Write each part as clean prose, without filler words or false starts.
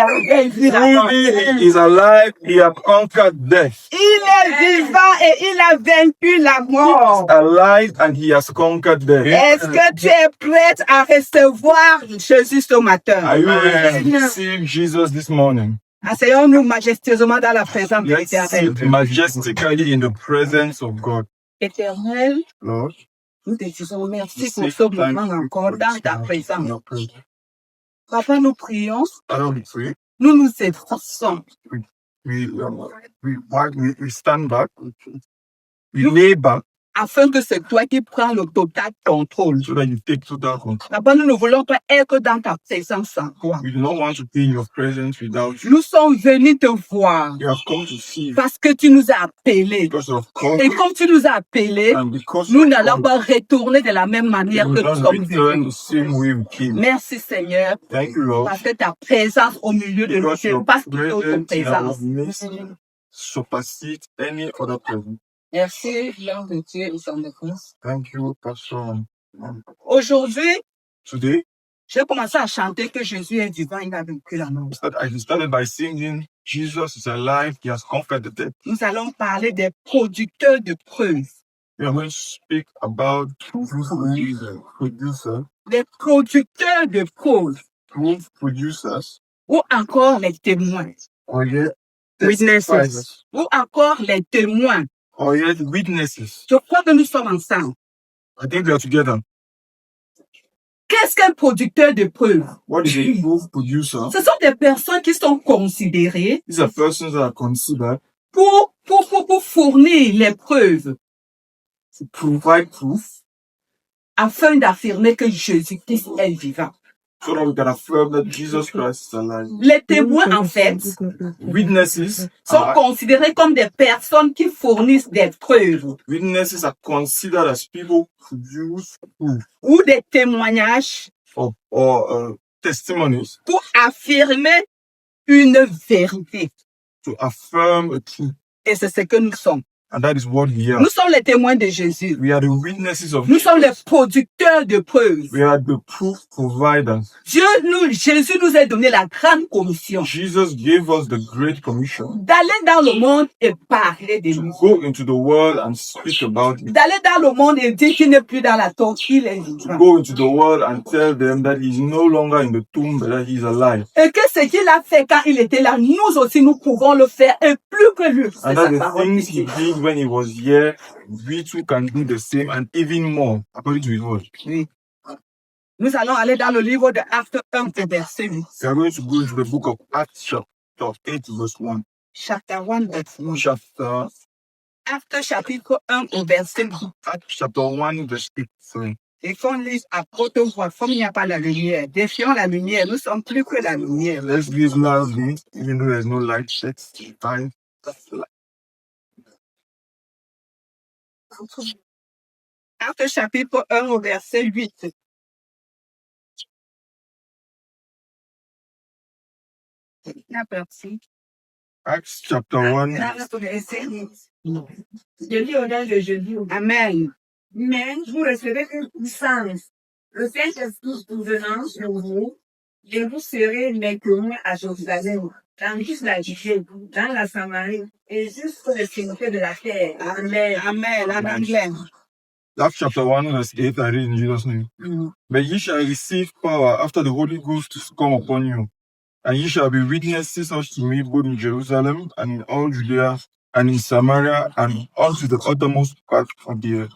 il a vaincu la mort. Truly, he is alive. He has conquered death. Il est vivant et il a vaincu la mort. Alive and he has conquered death. Est-ce que tu es prête à recevoir Jésus ce matin? Are you ready to receive Jesus this morning? Asseyons-nous majestueusement dans la présence de Let's l'Éternel. sit majestically in the presence of God. Éternel, Lord, nous te disons merci we pour say ce thank moment you encore for dans this ta moment in présence. your presence. Papa, nous prions, Father, we pray. nous nous efforçons. We stand back. We lay back Afin que c'est toi qui prends le total contrôle. so that you take total control. Papa, nous ne voulons pas être dans ta présence sans toi. We do not want to be in your presence without you. Nous sommes venus te voir We have come to see you parce que tu nous as appelés. because of Et God comme tu nous as appelés, and because nous of n'allons God. pas retourner de la même manière We que will nous not sommes return venus. the same way we came. Merci Seigneur, Thank you, Lord. parce que ta présence au milieu de nous Because your passe toute autre presence in our présence. midst supersedes any other presence. Merci, l'homme de Dieu et son épouse. Thank you, Pastor. Aujourd'hui, Today, j'ai commencé à chanter que Jésus est vivant, il a vaincu la mort. I started by singing, Jesus is alive, he has conquered the death. Nous allons parler des producteurs de preuves. We are going to speak about proof producer, Les producteurs de preuves proof producers, ou encore les témoins. or yet Witnesses. testifiers, Ou encore les témoins. or yet witnesses. Je crois que nous sommes ensemble. I think we are together. Qu'est-ce qu'un producteur de preuves? What is a proof producer? Ce sont des personnes qui sont considérées These are persons that are considered pour fournir les preuves to provide proof afin d'affirmer que Jésus-Christ est vivant. so that we can affirm that Jesus Christ is alive. Les témoins, en fait, Witnesses sont considérés comme des personnes qui fournissent des preuves witnesses are considered as people who produce proof ou des témoignages or testimonies pour affirmer une vérité. to affirm a truth. Et c'est ce que nous sommes. And that is what we are. Nous sommes les témoins de Jésus. We are the witnesses of Nous sommes les producteurs de preuves. We are the proof providers. Jésus nous a donné la grande commission Jesus gave us the great commission d'aller dans le monde et parler de to lui. go into the world and speak about it. D'aller dans le monde et dire qu'il n'est plus dans la tombe, il est To vivant. go into the world and tell them that he is no longer in the tomb, but that he is alive. Et que ce qu'il a fait quand il était là, nous aussi nous pouvons le faire et plus que lui. C'est And sa that the parole things qui he dit. did when he was here, we too can do the same and even more, according to his word. Oui. Nous allons aller dans le livre de Actes 1, verset 8. We are going to go into the book of Acts chapter 8 verse 1. Chapter 1, verset 1. Chapter Actes chapitre 1 au verset 8. Acts chapter 1 verse 8. Sorry. Et qu'on lise à haute voix, comme il n'y a pas la lumière. Défions la lumière, nous sommes plus que la lumière. Let's read loudly, even though there's no light. Let's find the light. Actes chapitre 1 au verset 8. Acts chapter 1. Je lis au nom de Jésus. Amen. Mais vous recevez une puissance. Le Saint-Esprit venant sur vous, et vous serez mes témoins à Jérusalem, dans toute la Judée, dans la Samarie, et jusqu'aux extrémités de la terre. Amen. Amen. En anglais. Acts chapter 1 verse 8, I read in Jesus' name. But ye shall receive power after the Holy Ghost is come upon you. And ye shall be witnesses unto me both in Jerusalem and in all Judea and in Samaria and unto the uttermost part of the earth.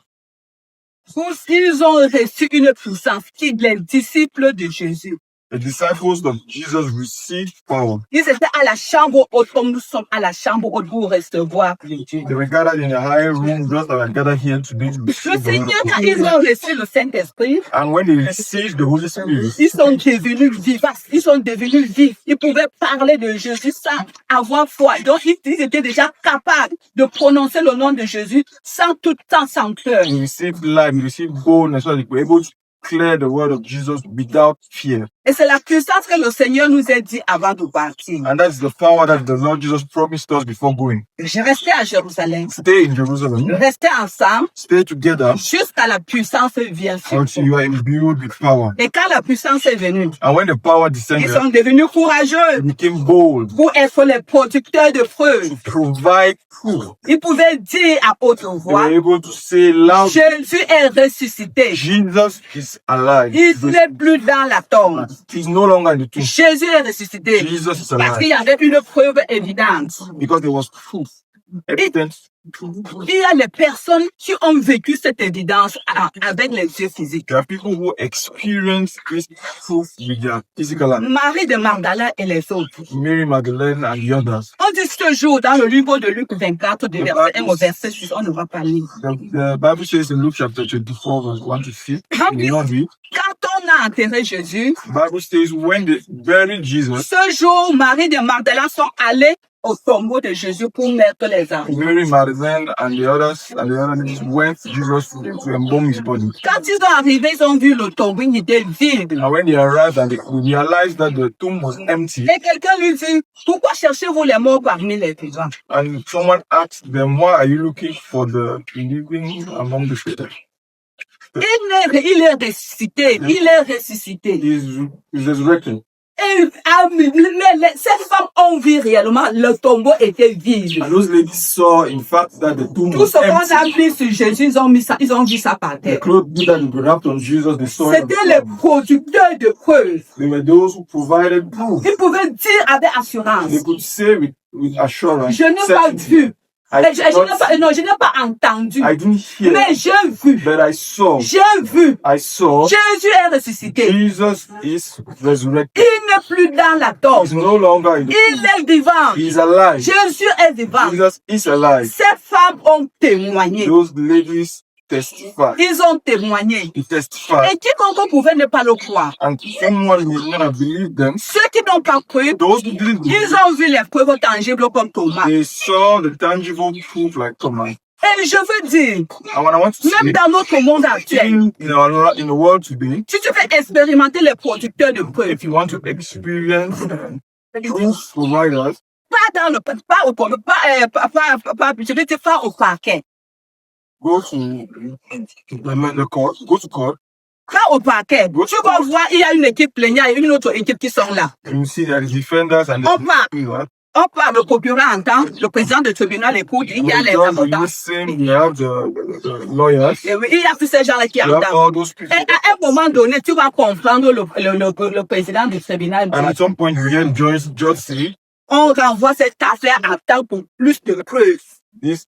Ils ont reçu une puissance qui les disciples de Jésus. The disciples of Jesus received power. Ils étaient à la chambre haute comme nous sommes à la chambre haute pour recevoir de Dieu. They were gathered in a high room, just like we are gathered here today to Le receive the Holy Seigneur, quand Spirit. ils ont reçu le Saint-Esprit, And when they received the Holy Spirit, ils sont devenus vivaces, ils sont devenus vifs. Ils pouvaient parler de Jésus sans avoir foi. Donc, ils étaient déjà capables de prononcer le nom de Jésus sans tout temps, sans cœur. they received life, they received boldness, so they were able to declare the word of Jesus without fear. Et c'est la puissance que le Seigneur nous a dit avant de partir. And that's the power that the Lord Jesus promised us before going. Je restais à Jérusalem. Stay in Jerusalem. Rester ensemble Stay together jusqu'à la puissance vienne sur until vous. you are imbued with power. Et quand la puissance est venue, And when the power ils descended, sont devenus courageux they became bold pour être les producteurs de preuves. to provide proof. Ils pouvaient dire à haute They voix, were able to say loud, Jésus est ressuscité. Jesus is alive. Il n'est plus dans la tombe. He's no longer in the tomb. Jésus est ressuscité. Jesus is Parce qu'il alive. y avait une preuve évidente. Because there was proof. Evidence. Il y a les personnes qui ont vécu cette évidence avec les yeux physiques. There are people who experience this proof with their physical eyes. Marie de Magdala et les autres. Mary Magdalene and the others. On dit ce jour dans le livre de Luc 24, de verset 1 au verset 6, on ne va pas lire. The Bible says in Luke chapter 24, verse 1 to 6, we will not read. Quand on a enterré Jésus, The Bible says when they buried Jesus, ce jour, Marie de Magdala sont allées au tombeau de Jésus pour mettre les armes. Mary Magdalene and the others went to Jesus to embalm his body. Quand ils sont arrivés, ils ont vu le tombeau, il était vide. And when they arrived and they realized that the tomb was empty, Et quelqu'un lui dit, pourquoi cherchez-vous les morts parmi les vivants? and someone asked them, why are you looking for the living among the dead? Il est ressuscité, il est ressuscité. He's resurrected. Et ces femmes ont vu réellement, le tombeau était vide. And those ladies saw, in fact, that the tomb Tout was ce qu'on a empty. mis sur Jésus, ils ont vu ça par The terre. clothes that were wrapped on Jesus, they saw it. C'était les producteurs de preuves. They were those who provided proof. Ils pouvaient dire avec assurance, They could say with assurance, je n'ai pas certainty, vu, I je n'ai pas entendu, I didn't hear, mais j'ai vu, but I saw. I saw, Jésus est ressuscité. Jesus is resurrected. Il n'est plus dans la tombe. He's no longer in the Il est vivant. He's alive. Jésus est vivant. Jesus is alive. Ces femmes ont témoigné. Those ladies testify. Ils ont témoigné. They testify. Et quiconque pouvait ne pas le croire. And someone will not have believed them. Ceux qui n'ont pas cru, Those who didn't believe, ils ont vu les preuves tangibles comme Thomas. they saw the tangible proof like Thomas. Et je veux dire, And what I want to même say, dans notre monde actuel, in the world today, si tu veux expérimenter les producteurs de preuves, if you want to experience proof providers, je vais te faire au parquet. go to the court, go to court, Pas au parquet. Tu vas voir, il y a une équipe plaignante et une autre équipe qui sont là. and you see that the defenders and On parle. the On parle, le procureur entend, le président du tribunal écoute, il y a les avocats. you have the lawyers, Et oui, il y a tous ces gens-là qui you have entendent. all those Et people. à un moment donné, tu vas comprendre le président du tribunal. And at some point, you hear judge say, On renvoie cette affaire à temps pour plus de preuves. this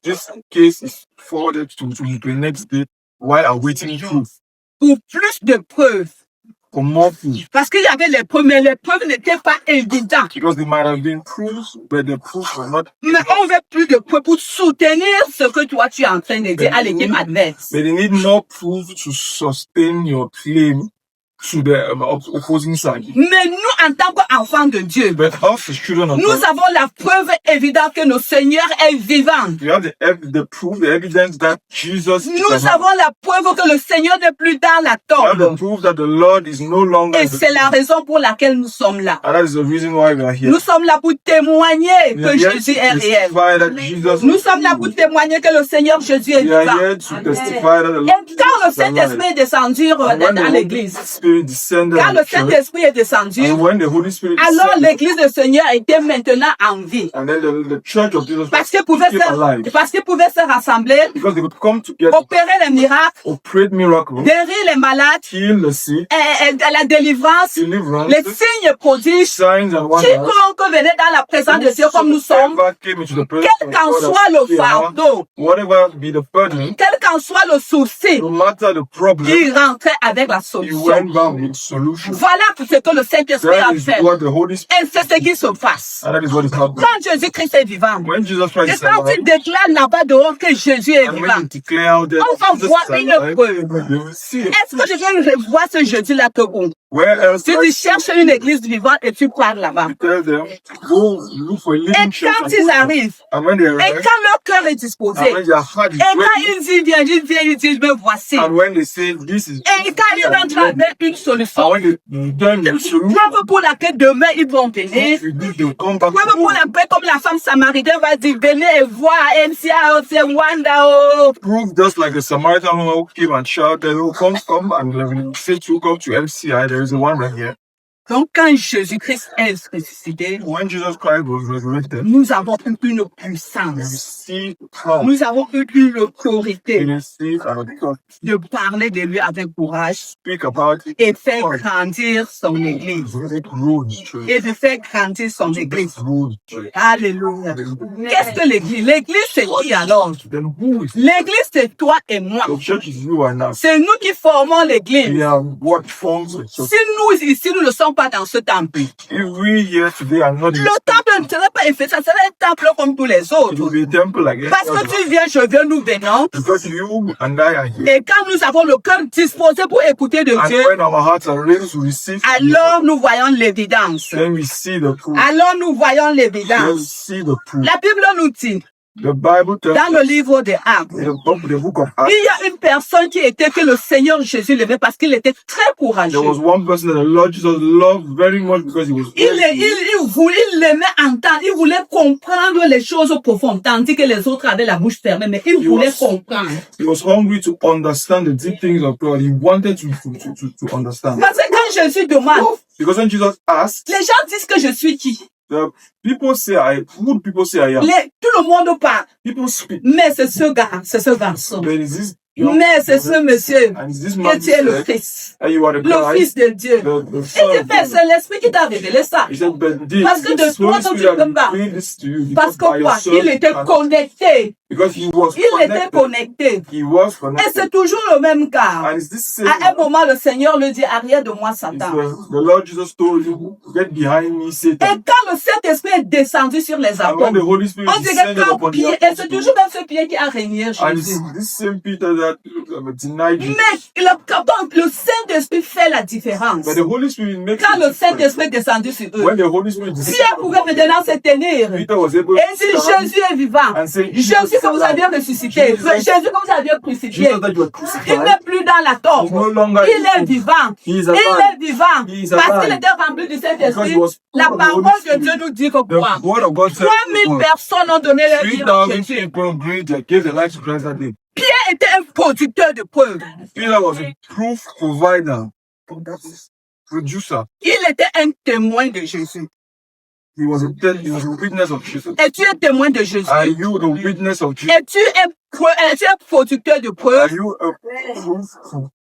case is forwarded to the next day while awaiting proof. Pour plus de preuves. For more proof. Parce qu'il y avait les preuves, mais les preuves n'étaient pas évidentes. Because there might have been proofs, but the proofs were not. Mais on veut plus de preuves pour soutenir ce que toi tu es en train de dire à l'équipe adverse. But they need more proof to sustain your claim to the opposing side. Mais nous, en tant qu'enfants de Dieu, But us as children of nous God, avons la preuve évidente que notre Seigneur est vivant. we have the proof, the evidence that Jesus is Nous alive. avons la preuve que le Seigneur n'est plus dans la We have the tombe. proof that the Lord is no longer Et in the c'est la raison pour laquelle nous sommes là. And that is the reason why we are here. Nous sommes là pour témoigner We que are here Jésus to est réel. testify that Jesus Nous sommes là pour témoigner que le Seigneur Jésus est We are vivant. here to testify that the Lord Et quand le is alive. Saint-Esprit est descendu And when the dans Holy l'église, Spirit descended quand on le the church, Saint-Esprit est descendu, and when the Holy Spirit alors descended, l'église du Seigneur était maintenant en vie. and then the church of Jesus Parce Christ qu'ils pouvaient became alive, se rassembler, because they would come together, opérer les miracles, operate miracles, guérir les malades, heal the sick, et la délivrance, deliverance, les signes prodiges. signs and wonders. Quiconque venait dans la présence de Dieu comme nous sommes, Whosoever came into the presence quel of qu'en God soit as le we are, fardeau, whatever be the burden, quel qu'en soit le souci, no matter the problem, il rentrait avec la he solution. went back with solution. Voilà ce que le Saint-Esprit That a is fait. what the Holy Spirit, Et c'est ce qui se passe. and that is what is happening. Quand Jésus-Christ est vivant, When Jesus Christ et is quand alive, il déclare là-bas dehors que Jésus est and when vivant, you declare out that on va Jesus voir is une alive, preuve. they will see it. Est-ce que je viens revoir ce jeudi-là que où? Where else? Si tu cherches une église vivante et tu pars là-bas. Tell them, go look for a Et living church. quand ils arrivent, And when they et arrive, quand leur cœur est disposé, and when their heart is et quand ready, ils y il vient, il dit, me voici. And when they say this is, Et quand il rentre avec une solution, and when they done the solution, preuve pour laquelle demain ils vont venir. they will come back. Preuve pour laquelle, comme la femme samaritaine va dire, venez et voir MCA, c'est Wanda. Oh. Prove just like the Samaritan woman who came and shouted, "Oh, come, and when you say to come to MCI, there is a one right here." Donc quand Jésus-Christ est ressuscité, When Jesus Christ was resurrected, nous avons eu une we puissance. received power. Nous avons eu une We autorité received our authority. de parler de lui avec courage Speak about it. et faire grandir son église. Grow the church. Et de faire grandir son église. Grow the church. Alléluia. Qu'est-ce que l'église? L'église, c'est qui alors? Then who is L'église, c'est toi et moi. the church? Is you and us. C'est nous qui formons l'église. We are what forms the church. Si nous, ici, nous ne sommes pas dans ce temple, If we here today are not in le temple ne serait pas effet, ça serait un temple comme tous les it autres. will be a temple like Parce any que other. tu viens, je viens, nous venons. Because you and I are here. Et quand nous avons le cœur disposé pour écouter de And Dieu, when our hearts are ready to receive, alors nous voyons l'évidence. then we see the proof. Alors nous voyons Then we l'évidence. see the proof. La Bible nous dit, The Bible tells dans le livre des Actes, the book of Acts, il y a une personne qui était que le Seigneur Jésus l'aimait parce qu'il était très courageux. there was one person that the Lord Jesus loved very much because he was Il l'aimait entendre, il voulait comprendre les choses profondes, tandis que les autres avaient la bouche fermée, mais il voulait comprendre. he was hungry to understand the deep things of God. He wanted to understand. Parce que quand Jésus demande, Because when Jesus asked, les gens disent que je suis qui? the people say, who do people say I am? Tout le monde parle, People speak. mais c'est ce gars, c'est ce garçon. There is this young Mais c'est ce monsieur and is this que man tu es le said, Christ, and you are the le Christ, Fils de Dieu. the Et Son tu of fais, God. c'est l'Esprit qui t'a révélé ça. He said, but this, Parce que de this toi, Holy tu Spirit ne peux has pas. revealed this to you Parce because que by quoi? yourself Il était you can't. connecté. Because he was Il était connecté. He was Et connected. c'est toujours le même cas. And it's this same. À un moment, le Seigneur lui dit, arrière de moi, It's Satan. the Lord Jesus told you, get behind me, Et Satan. quand le Saint-Esprit est descendu sur les And when the apôtres, Holy Spirit on dirait descended qu'un upon pied, the et c'est apostles, toujours même ce pied qui a régné and Jésus. it's this same Peter that denied you. Mais le Saint-Esprit fait la différence. But the Holy Spirit makes Quand it le different. Saint-Esprit est descendu sur eux, When the Holy Spirit Pierre descended, pouvait maintenant se tenir. Peter was able Et si to stand Jésus est vivant, and say, Jésus que vous aviez ressuscité, Jésus que vous aviez crucifié, Jesus that you were il crucified, n'est plus dans la is tombe. no longer Il est vivant. He is Il alive. est vivant. He is Parce qu'il alive. était rempli du Because Saint-Esprit. he was La full of the Holy parole de Spirit. Dieu nous dit que The quoi? word of God said, 3000 personnes ont donné leur vie à 3,000 Jésus. people gave their life to Christ that day. Pierre était un producteur de preuves. Peter was a proof provider, producer. Il était un témoin de Jésus. He was a witness of Jesus. Et tu es témoin de Jésus. Are you the witness of Jesus? Et tu es producteur de Are preuves. you a proof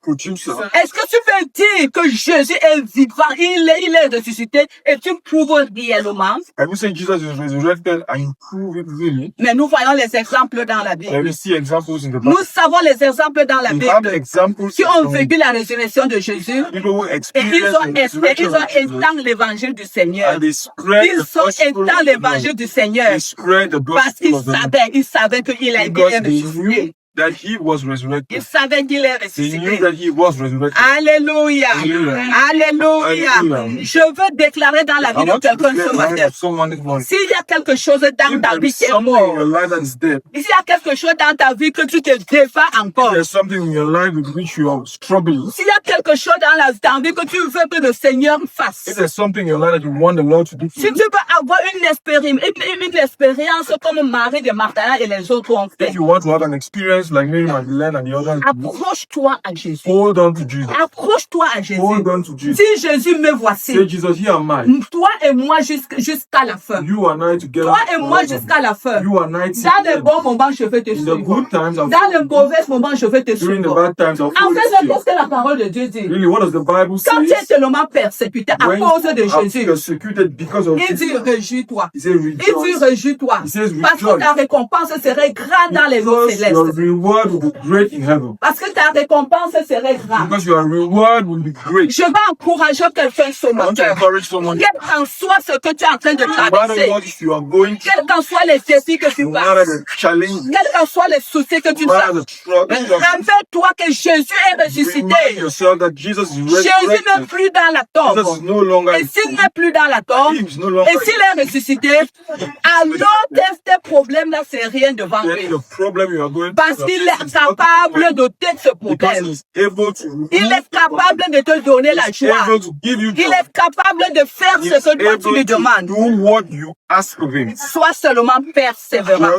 producer? Est-ce que tu peux dire que Jésus est vivant, il est ressuscité et tu prouves réellement? Can you say Jesus is resurrected and you prove it really? Mais nous voyons les exemples dans la Can Bible. we see examples in the Nous Bible? savons les exemples dans la We have Bible examples qui ont from vécu la résurrection de Jésus people who et ils experienced ont the resurrection of Jesus, étendu l'évangile du Seigneur. and they spread Ils the ont gospel étendu of the Lord. l'évangile du Seigneur They spread the parce gospel qu'ils of the Lord savaient qu'il a été because they ressuscité. knew that he was Ils resurrected. savaient qu'il est They knew ressuscité. that he was resurrected. Alléluia. Hallelujah. Alléluia. Hallelujah. Je veux déclarer dans la I vie de want to quelqu'un declare ce the life matin. of someone this morning. S'il y a quelque chose dans If ta there vie is qui est something in mort, your life that is dead, s'il y a quelque chose dans ta vie que tu te défends encore, there's something in your life with which you are struggling. s'il y a quelque chose dans ta vie que tu veux que le Seigneur fasse, If there's something in your life that you want the Lord to do for si you, tu veux avoir une expérience comme Marie de Magdala et les autres ont fait, if you want to have an experience like Mary Magdalene and the others, approche-toi à Jésus. hold on to Jesus. Approche-toi à Jésus. Hold on to Jesus. Si Jésus me voici, Say, Jesus, here am I. toi et moi jusqu'à la fin. You and I together. Toi et moi jusqu'à la fin. You and I Dans les together. bons moments, je vais te In the suivre. good times, I'll Dans les follow you. mauvais moments, je vais te During the suivre. bad times, I'll En follow fait, you. qu'est-ce que la parole de Dieu dit? Really, what does the Bible Quand tu es say? tellement persécuté à When cause de you are Jésus, persecuted because of il dit Jesus, réjouis-toi. he says Il dit rejoice. réjouis-toi. He says Parce que rejoice. ta récompense serait grande dans les eaux Because your célestes. reward will be great in heaven. Parce que ta récompense serait grande. Because your reward will be great. Je vais encourager quelqu'un ce I want to matin. encourage someone. Quel qu'en soit ce que tu es en train de No matter traverser, what you are going through, quels qu'en soient les défis que tu no matter passes, the challenge, quels qu'en soient les soucis que tu no matter passes, the struggle, rappelle-toi que Jésus est remind ressuscité. yourself that Jesus is Jésus n'est resurrected. plus dans la Jesus tombe. is no longer Et s'il n'est plus dans la tombe, He is no longer et s'il est ressuscité, alors tes problèmes là, c'est rien devant then lui. the problem you are going Parce Parce qu'il est capable d'ôter ce Because problème. he's able to Il est capable de te donner la he's joie. able to give you Il joy. est capable de faire He's ce que toi tu able lui to demandes. do what you ask of him. Sois seulement persévérant.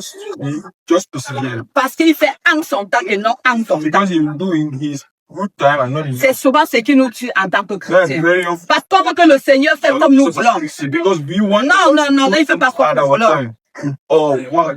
Just persevere. Parce qu'il fait en son temps et non en ton temps. Because he will do in his good time and not in C'est souvent ce qui nous tue en tant que That's chrétiens. very often. Parce qu'on veut que le Seigneur fait comme nous voulons. Because we want Non, non, non, il ne fait pas comme at nous our voulons. time. Or what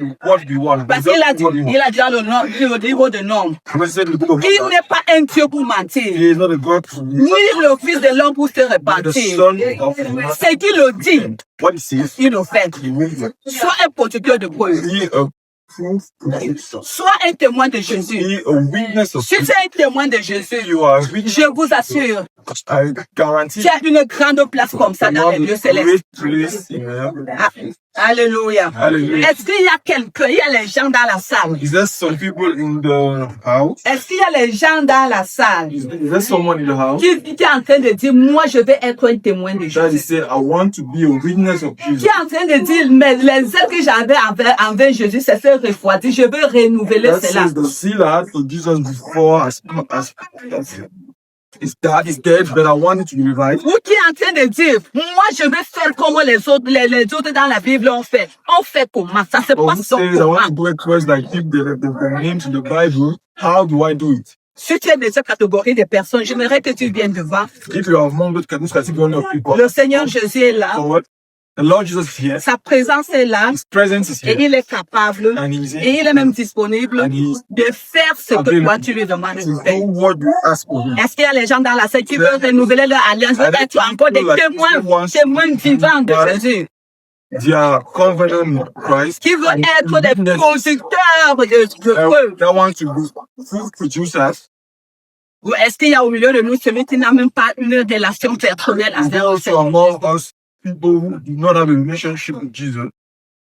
we want. Parce qu'il a dit, il a dit dans le livre de Nombre, Because he said in the book of qu'il Numbers, n'est pas un Dieu pour mentir, he is not a God to ni le Fils de l'homme pour se the repentir. son of man. C'est qu'il le dit, What he says, il le fait. he will do. Sois un producteur de preuves. Be a proof producer. Sois un témoin de Jésus. Be a witness of Si tu es un témoin de Jésus, you are a witness. je vous assure, I guarantee tu as une grande place comme ça dans les lieux célestes. great place in heaven. Ah, Alléluia. Hallelujah. Est-ce qu'il y a quelqu'un, il y a les gens dans la salle? Is there some people in the house? Est-ce qu'il y a les gens dans la salle Is there someone in the house qui est en train de dire, moi je vais être un témoin de that is Jésus? saying, I want to be a witness of Qui Jesus? est en train de dire, mais les ailes que j'avais envers Jésus, c'est fait refroidir, je veux renouveler That cela. says the seal I had for Jesus before is dead, but I want it to be revived. Ou qui est en train de dire, moi je vais faire comme les autres dans la Bible ont fait. On fait comment? Ça se Or who passe says, I comment? want to do it first like keep the names in the Bible. How do I do it? Si tu es de cette catégorie de personnes, j'aimerais que tu viennes devant. If you are among those category of people, Le Seigneur Jésus est là. for what? The Lord Jesus is here. Sa présence est là. His presence is Et here. il est capable. And he's Et il est même disponible And he's de faire ce que toi tu lui demandes de to faire. do what you ask of him. Est-ce qu'il y a les gens dans la salle qui veulent renouveler leur alliance, veulent être encore des témoins vivants de Jésus, Their covenant in Christ. qui veulent être des producteurs de preuves? That want to be fruit producers. Ou est-ce qu'il y a au milieu de nous celui qui n'a même pas une relation personnelle Is avec there le also Seigneur? among us people who do not have a relationship with Jesus?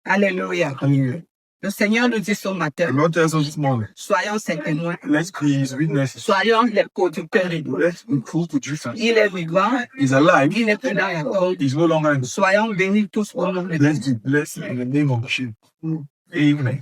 Alléluia. Hallelujah. Le Seigneur nous dit ce matin, The Lord tells us this morning, soyons ses témoins, let's be his witnesses. soyons les producteurs de preuves. Let's be fruit producers. Il est vivant, He's alive. il n'est plus dans la corde. He's no longer in. Soyons bénis tous au nom de Let's Jésus. be blessed in the name of Jesus. Amen.